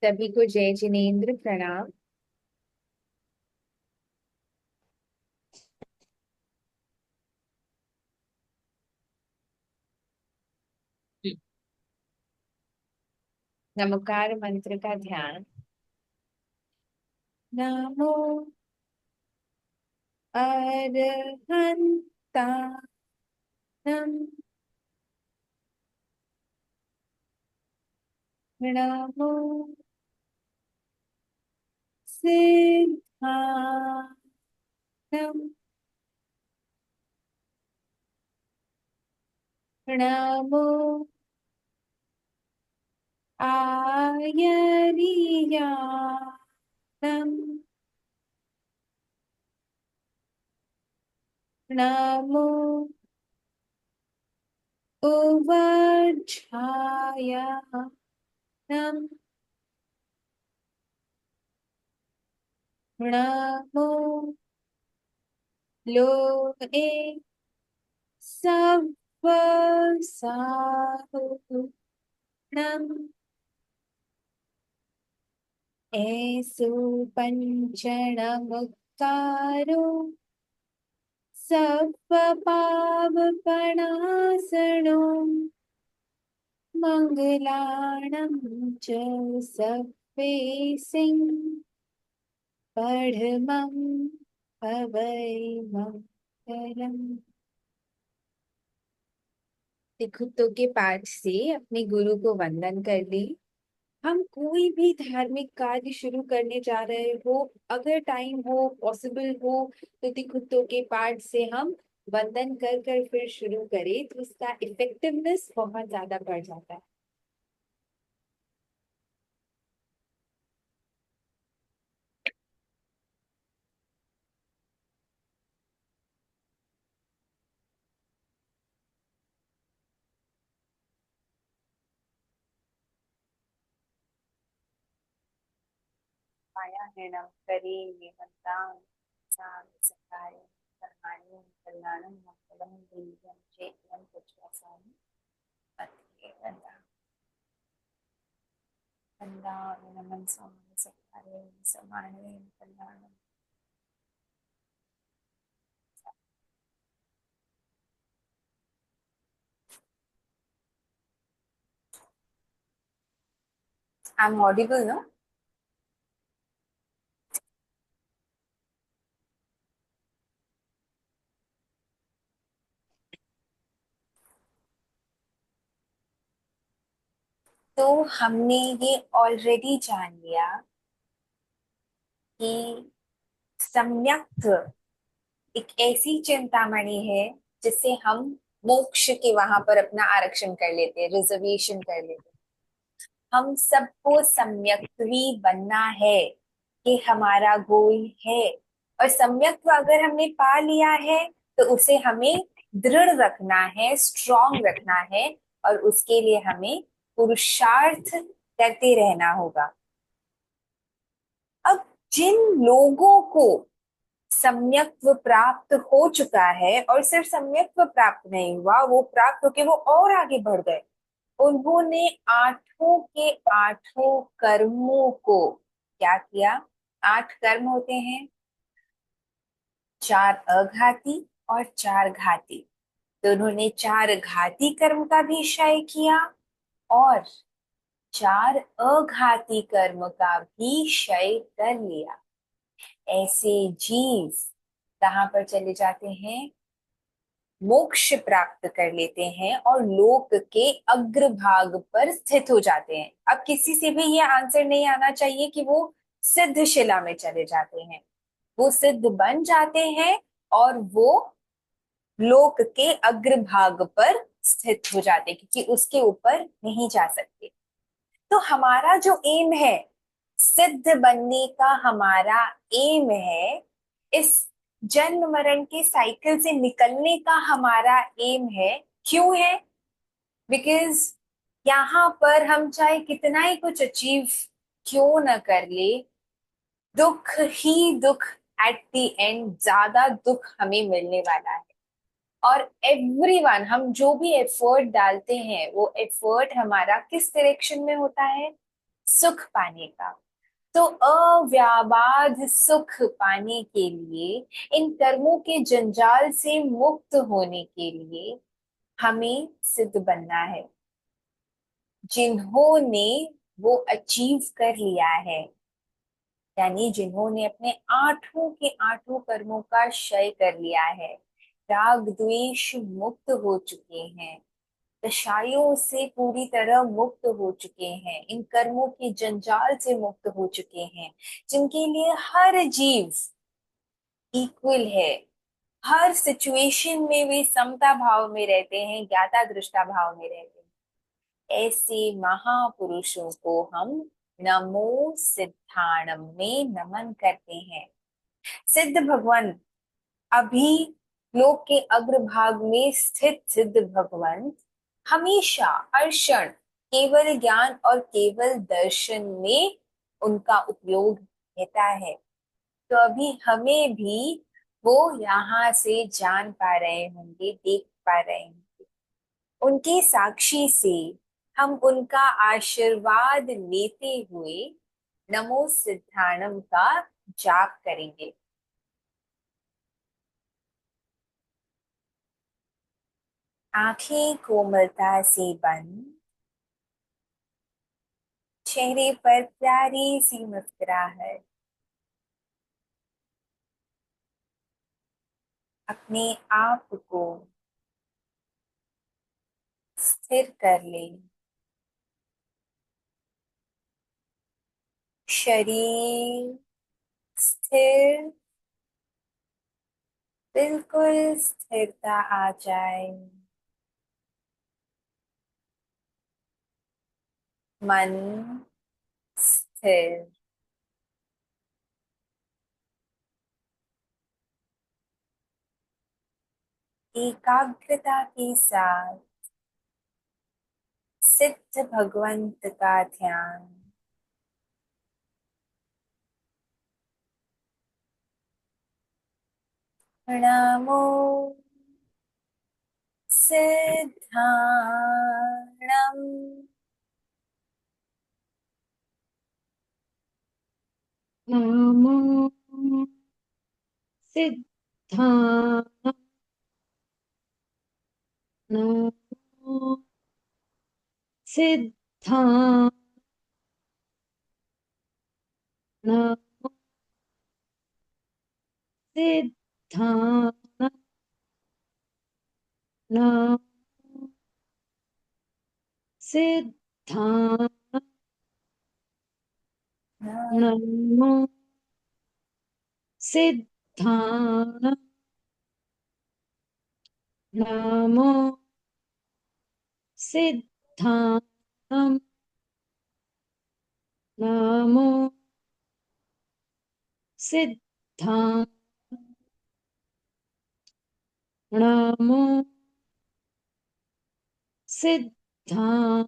सभी को जय जिनेन्द्र प्रणाम। नमकार मंत्र का ध्यान। नमो अरहंताणं नमो सिद्धाणं नमो आयर्याणं नमो उवज्झायाणं नमो लोके सव्वसाहुणम् ऐसु पंचणमुक्तारो सप्पपापपणासनो मंगलाणं च सप्पेसिं पढमं हवै मंगलम्। तिखुत्तों के पाठ से अपने गुरु को वंदन कर ली। हम कोई भी धार्मिक कार्य शुरू करने जा रहे हो, अगर टाइम हो, पॉसिबल हो, तो तिखुत्तों के पाठ से हम वंदन कर कर फिर शुरू करें तो उसका इफेक्टिवनेस बहुत ज्यादा बढ़ जाता है। माया हृणं करेम्य वन्दां सकाय कर्माणि कल्याणं मंगलं देव्यं चेत्यं पुष्पसानि मध्ये वन्दामिनं सकाय समाने कल्याणं। I'm audible, no? तो हमने ये ऑलरेडी जान लिया कि सम्यक एक ऐसी चिंतामणि है जिससे हम मोक्ष के वहां पर अपना आरक्षण कर लेते हैं, रिजर्वेशन कर लेते हैं। हम सबको सम्यक्त्वी बनना है, ये हमारा गोल है। और सम्यक्त्व अगर हमने पा लिया है तो उसे हमें दृढ़ रखना है, स्ट्रॉन्ग रखना है, और उसके लिए हमें पुरुषार्थ करते रहना होगा। अब जिन लोगों को सम्यक्त्व प्राप्त हो चुका है, और सिर्फ सम्यक्त्व प्राप्त नहीं हुआ, वो प्राप्त होके वो और आगे बढ़ गए, उन्होंने आठों के आठों कर्मों को क्या किया। 8 कर्म होते हैं, 4 अघाती और 4 घाती। तो उन्होंने 4 घाती कर्म का भी क्षय किया और 4 अघाती कर्म का भी क्षय कर लिया। ऐसे जीव कहाँ पर चले जाते हैं, मोक्ष प्राप्त कर लेते हैं और लोक के अग्रभाग पर स्थित हो जाते हैं। अब किसी से भी ये आंसर नहीं आना चाहिए कि वो सिद्ध शिला में चले जाते हैं। वो सिद्ध बन जाते हैं और वो लोक के अग्रभाग पर स्थित हो जाते हैं, क्योंकि उसके ऊपर नहीं जा सकते। तो हमारा जो एम है, सिद्ध बनने का हमारा एम है, इस जन्म मरण के साइकिल से निकलने का हमारा एम है। क्यों है? बिकॉज यहाँ पर हम चाहे कितना ही कुछ अचीव क्यों न कर ले, दुख ही दुख, एट द एंड ज्यादा दुख हमें मिलने वाला है। और एवरीवन, हम जो भी एफर्ट डालते हैं वो एफर्ट हमारा किस डायरेक्शन में होता है, सुख पाने का। तो अव्याबाध सुख पाने के लिए, इन कर्मों के जंजाल से मुक्त होने के लिए हमें सिद्ध बनना है। जिन्होंने वो अचीव कर लिया है, यानी जिन्होंने अपने आठों के आठों कर्मों का क्षय कर लिया है, राग द्वेष मुक्त हो चुके हैं, कषायों से पूरी तरह मुक्त हो चुके हैं, इन कर्मों के जंजाल से मुक्त हो चुके हैं, जिनके लिए हर जीव इक्वल है, हर सिचुएशन में वे समता भाव में रहते हैं, ज्ञाता दृष्टा भाव में रहते हैं, ऐसे महापुरुषों को हम नमो सिद्धाणम में नमन करते हैं। सिद्ध भगवान, अभी लोक के अग्रभाग में स्थित सिद्ध भगवान हमेशा हर क्षण केवल ज्ञान और केवल दर्शन में उनका उपयोग रहता है। तो अभी हमें भी वो यहाँ से जान पा रहे होंगे, देख पा रहे होंगे, उनके साक्षी से हम उनका आशीर्वाद लेते हुए नमो सिद्धाणम का जाप करेंगे। आंखें कोमलता से बंद, चेहरे पर प्यारी सी मुस्कुराहट, अपने आप को स्थिर कर ले। शरीर स्थिर, बिल्कुल स्थिरता आ जाए। मन स्थिर। एकाग्रता के साथ सिद्ध भगवंत का ध्यान। नमो सिद्धाणम। नमो सिद्धाय नमो सिद्धाय नमो सिद्धाय नमो सिद्धाय नमो सिद्धाय नमो सिद्धाय नमो सिद्धाय नमो सिद्धाय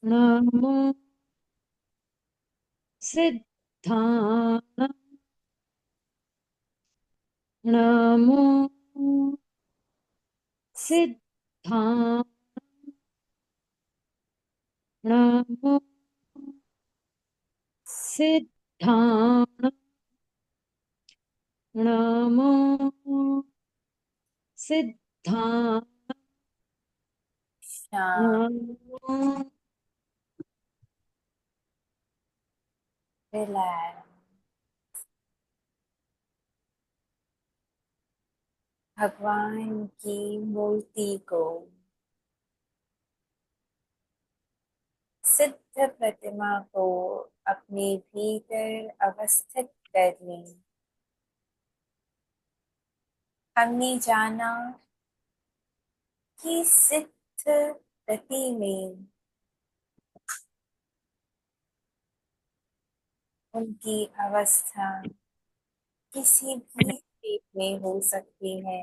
नमो सिद्धाय नमो सिद्धाय नमो सिद्धाय नमो सिद्धाय शांत। नमो रिलैक्स। भगवान की मूर्ति को, सिद्ध प्रतिमा को अपने भीतर अवस्थित कर लें। हमने जाना कि सिद्ध गति में उनकी अवस्था किसी भी स्टेट में हो सकती है।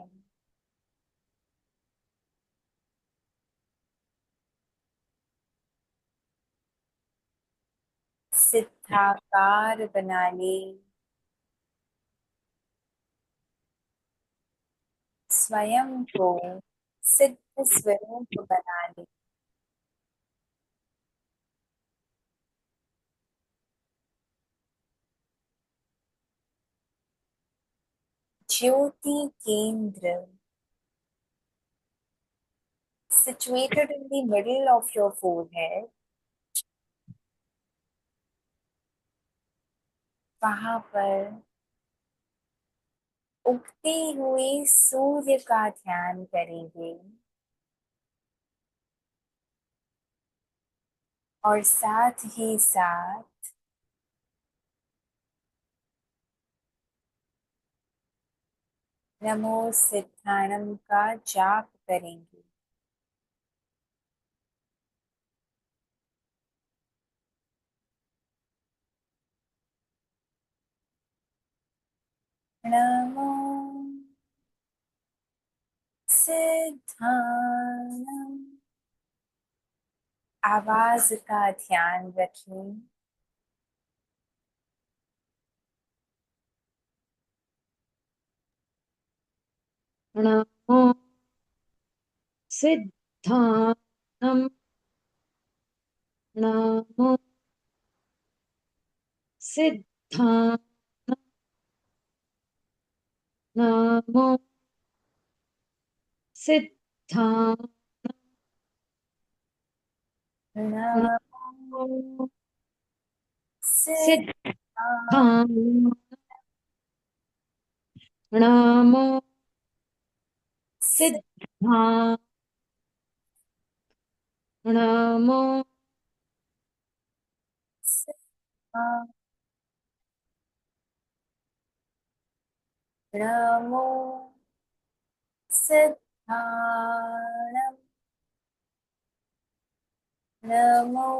सिद्धाकार बना ले, स्वयं को सिद्ध स्वरूप बना ले। ज्योति केंद्र situated in the middle of your forehead, वहां पर उगते हुए सूर्य का ध्यान करेंगे और साथ ही साथ नमो सिद्धाणम का जाप करेंगे। नमो सिद्धाणम। आवाज का ध्यान रखें। नमो सिद्धाणम। नमो सिद्धाणम। नमो सिद्धाणम। नमो नमो सिद्धाणम। सिद्धाणम। नमो सिद्धाणम। नमो नमो सिद्धाणम। नमो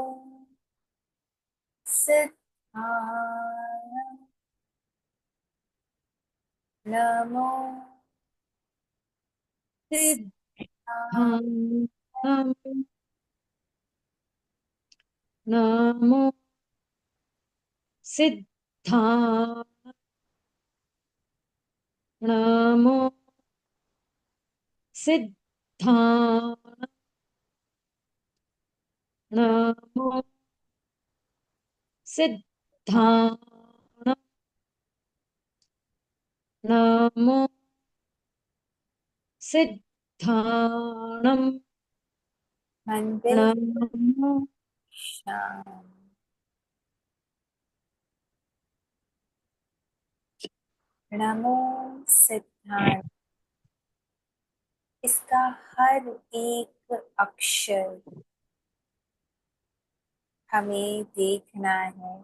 सिद्धाणम। नमो सिद्धाणम। सिद्धाणम। नमो सिद्धाणम। नमो सिद्धाणम। नमो सिद्धाणम। नमो सिद्धाणम। मन बिल्कुल नमो शांत। नमो सिद्धांत। इसका हर एक अक्षर हमें देखना है।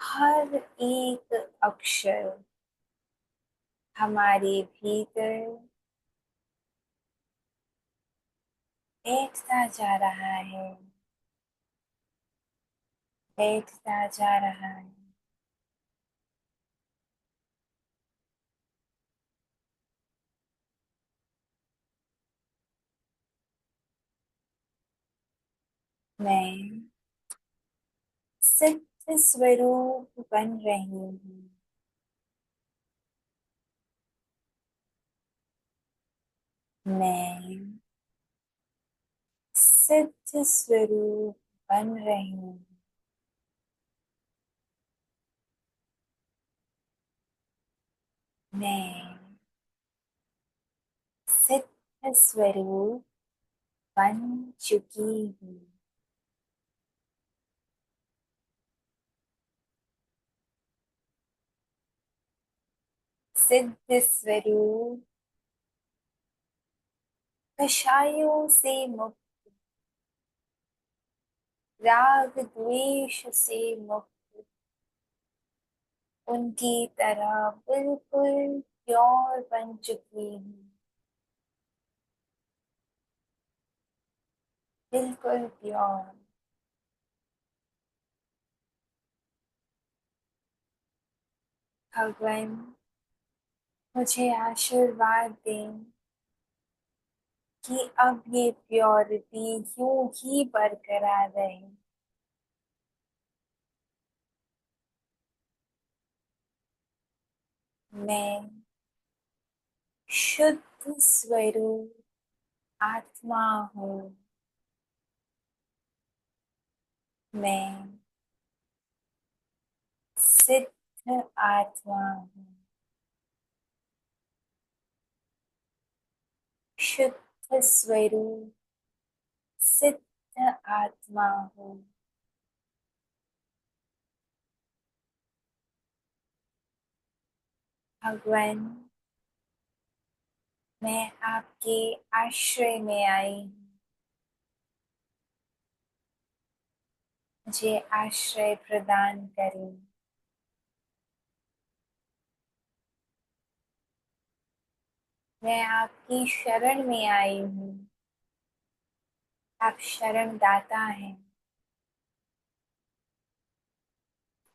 हर एक अक्षर हमारे भीतर बैठता जा रहा है, बैठता जा रहा है। मैं सिद्ध स्वरूप बन रही हूँ। मैं सिद्ध स्वरूप बन रही हूँ। मैं सिद्ध स्वरूप बन चुकी हूँ। सिद्ध स्वरूप कषायों से मुक्त, राग द्वेष से मुक्त, उनकी तरह बिल्कुल प्योर बन चुकी हूँ। बिल्कुल प्योर। भगवान मुझे आशीर्वाद दें कि अब ये प्योरिटी यूं ही बरकरार रहे। मैं शुद्ध स्वरूप आत्मा हूँ। मैं सिद्ध आत्मा हूँ। शुद्ध स्वरूप सिद्ध आत्मा हूँ। भगवान, मैं आपके आश्रय में आई हूँ। मुझे आश्रय प्रदान करें। मैं आपकी शरण में आई हूँ। आप शरण दाता हैं।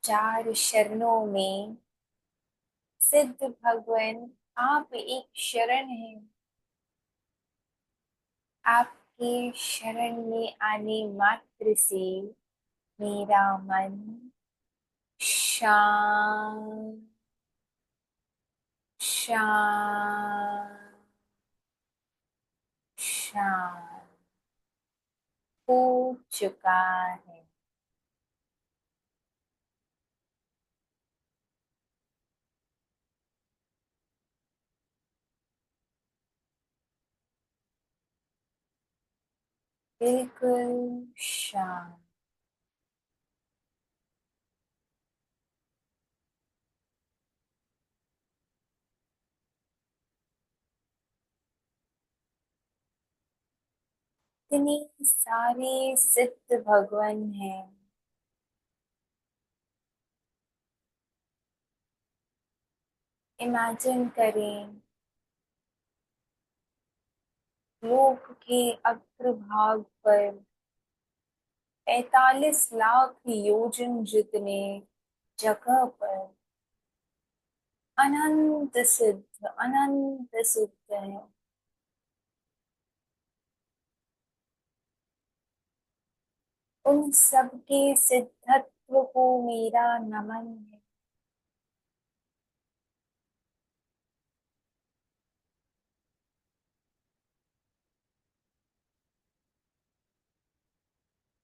चार शरणों में सिद्ध भगवान आप एक शरण हैं। आपके शरण में आने मात्र से मेरा मन शांत शांत शांत हो चुका है। बिल्कुल शांत। इतने सारे सिद्ध भगवान हैं। इमेजिन करें, लोक के अग्रभाग पर 45 लाख योजन जितने जगह पर अनंत सिद्ध है। उन सबके सिद्धत्व को मेरा नमन है।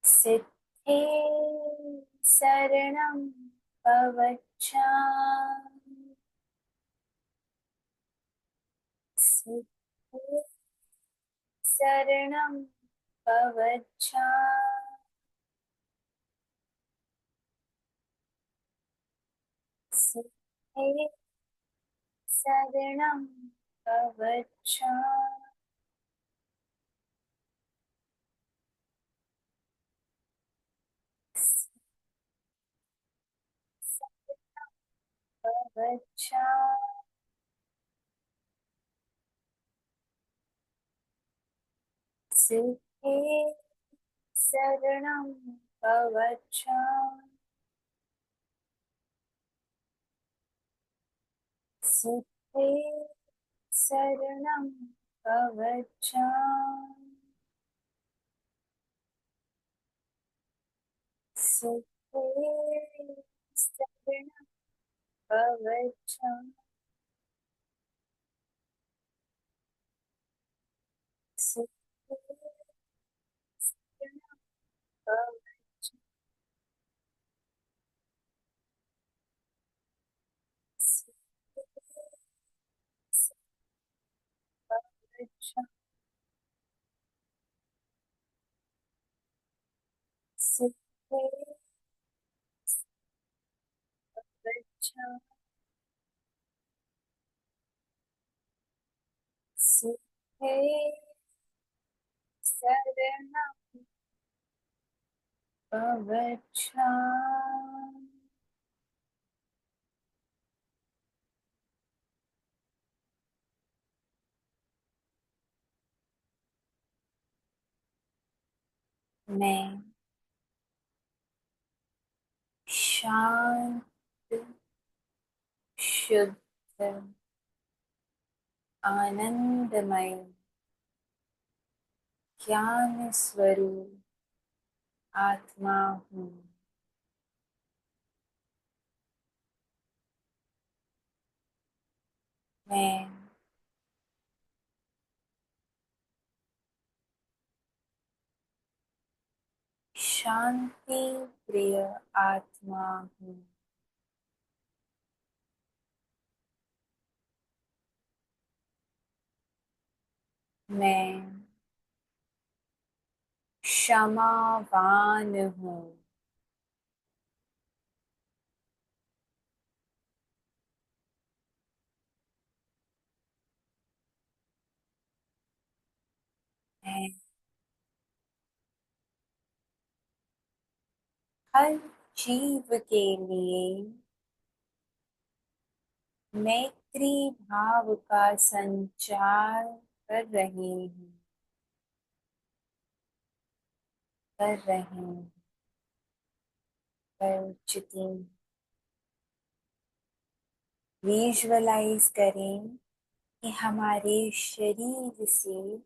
सिद्धे शरणं भवच्छामि। सिद्धे शरणं भवच्छामि। सिद्धे शरणं भवच्छामि। भवच्छामि। सिद्धे शरणं भवच्छामि। सिद्धे शरणं भवच्छामि। सिद्धे शरणं भवच्छामि। सिद्धे शरणं भवच्छामि। सिद्धे शरणं भवच्छामि। सिद्धे भवच्छामि। सिद्धे शरणं भवच्छामि। मैं शांत, शुद्ध, आनंदमय ज्ञान स्वरूप आत्मा हूँ। मैं शांति प्रिय आत्मा हूँ। मैं क्षमावान हूँ। मैं हर जीव के लिए मैत्री भाव का संचार कर रही हूँ, कर रही हूँ, कर चुकी हूँ। विजुअलाइज करें कि हमारे शरीर से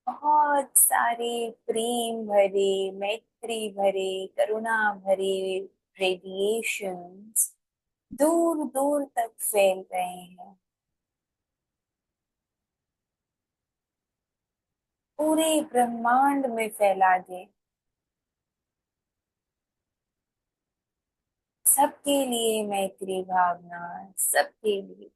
बहुत सारे प्रेम भरे, मैत्री भरे, करुणा भरे रेडिएशंस दूर दूर तक फैल रहे हैं। पूरे ब्रह्मांड में फैला दे। सबके लिए मैत्री भावना, सबके लिए।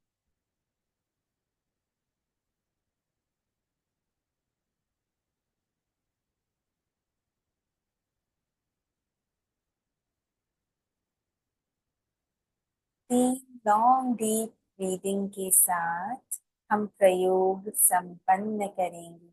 तीन लॉन्ग डीप ब्रीदिंग के साथ हम प्रयोग संपन्न करेंगे।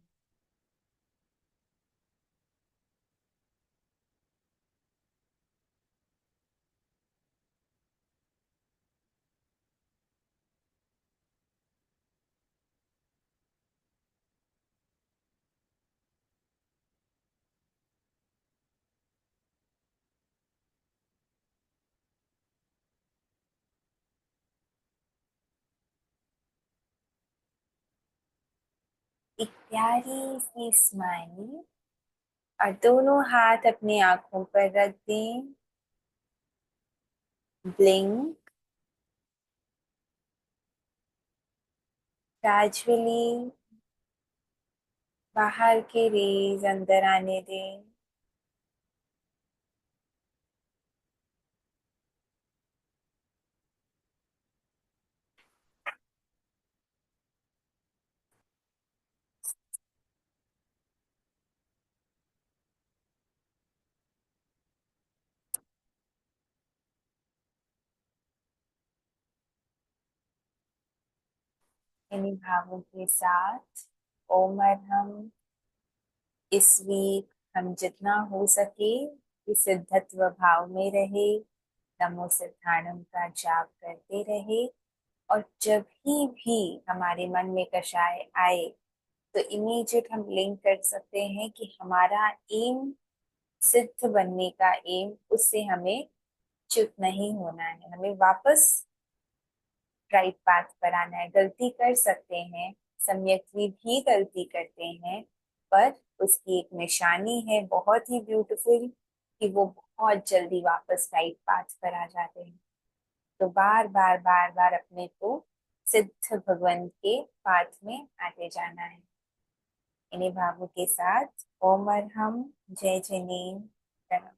एक प्यारी सी स्माइल और दोनों हाथ अपनी आंखों पर रख दें। ब्लिंक। ग्रेजुअली बाहर के रेज अंदर आने दें। इन्हीं भावों के साथ ओम अर्हम इस वीक हम जितना हो सके इस सिद्धत्व भाव में रहे, नमो सिद्धाणम का जाप करते रहे। और जब भी हमारे मन में कषाय आए तो इमीडिएट हम लिंक कर सकते हैं कि हमारा एम सिद्ध बनने का एम, उससे हमें च्युत नहीं होना है, हमें वापस राइट पाथ पर आना है। गलती कर सकते हैं, सम्यक्वी भी गलती करते हैं, पर उसकी एक निशानी है बहुत ही ब्यूटीफुल कि वो बहुत जल्दी वापस राइट पाथ पर आ जाते हैं। तो बार बार बार बार अपने को सिद्ध भगवान के पाथ में आते जाना है। इन्हीं भावों के साथ ओम अर्हम। जय जिनेन्द्र।